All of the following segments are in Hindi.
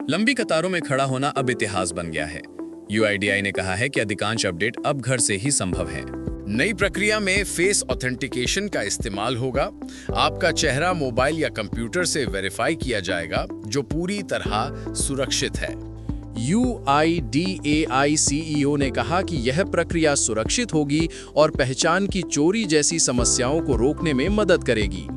लंबी कतारों में खड़ा होना अब इतिहास बन गया है। यूआईडीआई ने कहा है कि अधिकांश अपडेट अब घर से ही संभव है। नई प्रक्रिया में फेस ऑथेंटिकेशन का इस्तेमाल होगा। आपका चेहरा मोबाइल या कंप्यूटर से वेरीफाई किया जाएगा, जो पूरी तरह सुरक्षित है। यूआईडीएआई सीईओ ने कहा कि यह प्रक्रिया सुरक्षित होगी और पहचान की चोरी जैसी समस्याओं को रोकने में मदद करेगी।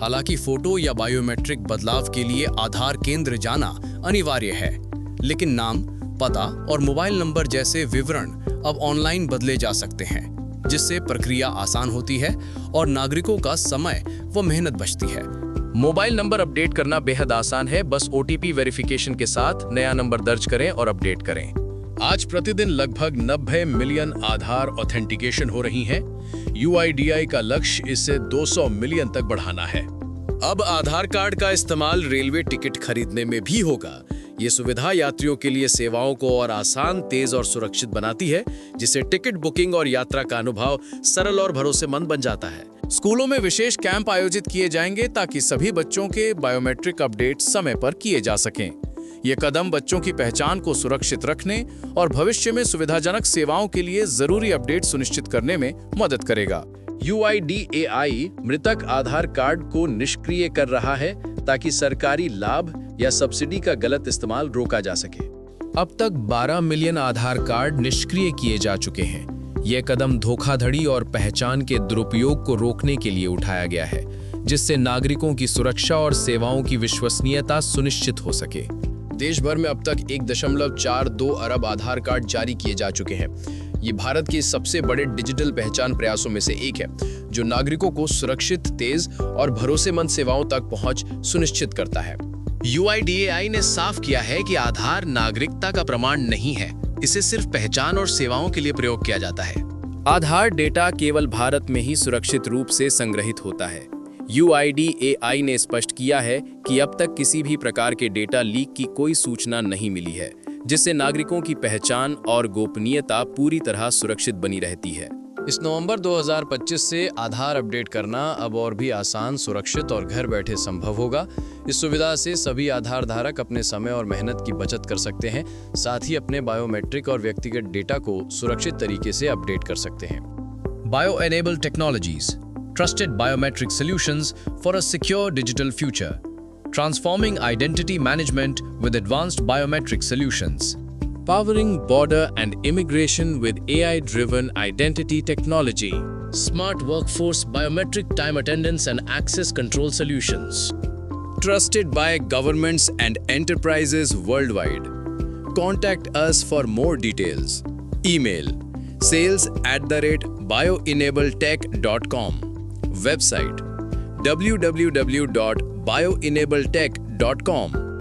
हालांकि फोटो या बायोमेट्रिक बदलाव के लिए आधार केंद्र जाना अनिवार्य है, लेकिन नाम, पता और मोबाइल नंबर जैसे विवरण अब ऑनलाइन बदले जा सकते हैं, जिससे प्रक्रिया आसान होती है और नागरिकों का समय व मेहनत बचती है। मोबाइल नंबर अपडेट करना बेहद आसान है। बस ओटीपी वेरिफिकेशन के साथ नया नंबर दर्ज करें और अपडेट करें। आज प्रतिदिन लगभग 90 मिलियन आधार ऑथेंटिकेशन हो रही हैं। यूआईडीआई का लक्ष्य इसे 200 मिलियन तक बढ़ाना है। अब आधार कार्ड का इस्तेमाल रेलवे टिकट खरीदने में भी होगा। ये सुविधा यात्रियों के लिए सेवाओं को और आसान, तेज और सुरक्षित बनाती है, जिससे टिकट बुकिंग और यात्रा का अनुभव सरल और भरोसेमंद बन जाता है। स्कूलों में विशेष कैंप आयोजित किए जाएंगे ताकि सभी बच्चों के बायोमेट्रिक अपडेट समय पर किए जा सकें। ये कदम बच्चों की पहचान को सुरक्षित रखने और भविष्य में सुविधाजनक सेवाओं के लिए जरूरी अपडेट सुनिश्चित करने में मदद करेगा। यूआईडीएआई मृतक आधार कार्ड को निष्क्रिय कर रहा है ताकि सरकारी लाभ या सब्सिडी का गलत इस्तेमाल रोका जा सके। अब तक 12 मिलियन आधार कार्ड निष्क्रिय किए जा चुके हैं। यह कदम धोखाधड़ी और पहचान के दुरुपयोग को रोकने के लिए उठाया गया है, जिससे नागरिकों की सुरक्षा और सेवाओं की विश्वसनीयता सुनिश्चित हो सके। देश भर में अब तक 1.42 अरब आधार कार्ड जारी किए जा चुके हैं। ये भारत के सबसे बड़े डिजिटल पहचान प्रयासों में से एक है, जो नागरिकों को सुरक्षित, तेज और भरोसेमंद सेवाओं तक पहुंच सुनिश्चित करता है। यूआईडीएआई ने साफ किया है कि आधार नागरिकता का प्रमाण नहीं है। इसे सिर्फ पहचान और सेवाओं के लिए प्रयोग किया जाता है। आधार डेटा केवल भारत में ही सुरक्षित रूप से संग्रहित होता है। यूआईडीएआई ने स्पष्ट किया है कि अब तक किसी भी प्रकार के डेटा लीक की कोई सूचना नहीं मिली है, जिससे नागरिकों की पहचान और गोपनीयता पूरी तरह सुरक्षित बनी रहती है। इस नवंबर 2025 से आधार अपडेट करना अब और भी आसान, सुरक्षित और घर बैठे संभव होगा। इस सुविधा से सभी आधार धारक अपने समय और मेहनत की बचत कर सकते हैं, साथ ही अपने बायोमेट्रिक और व्यक्तिगत डेटा को सुरक्षित तरीके से अपडेट कर सकते हैं। Bio-enabled technologies, trusted biometric solutions for a secure digital future, transforming identity management with advanced biometric solutions, powering border and immigration with AI-driven identity technology, smart workforce biometric time attendance and access control solutions. Trusted by governments and enterprises worldwide. Contact us for more details. Email sales@bioenabletech.com. Website www.bioenabletech.com.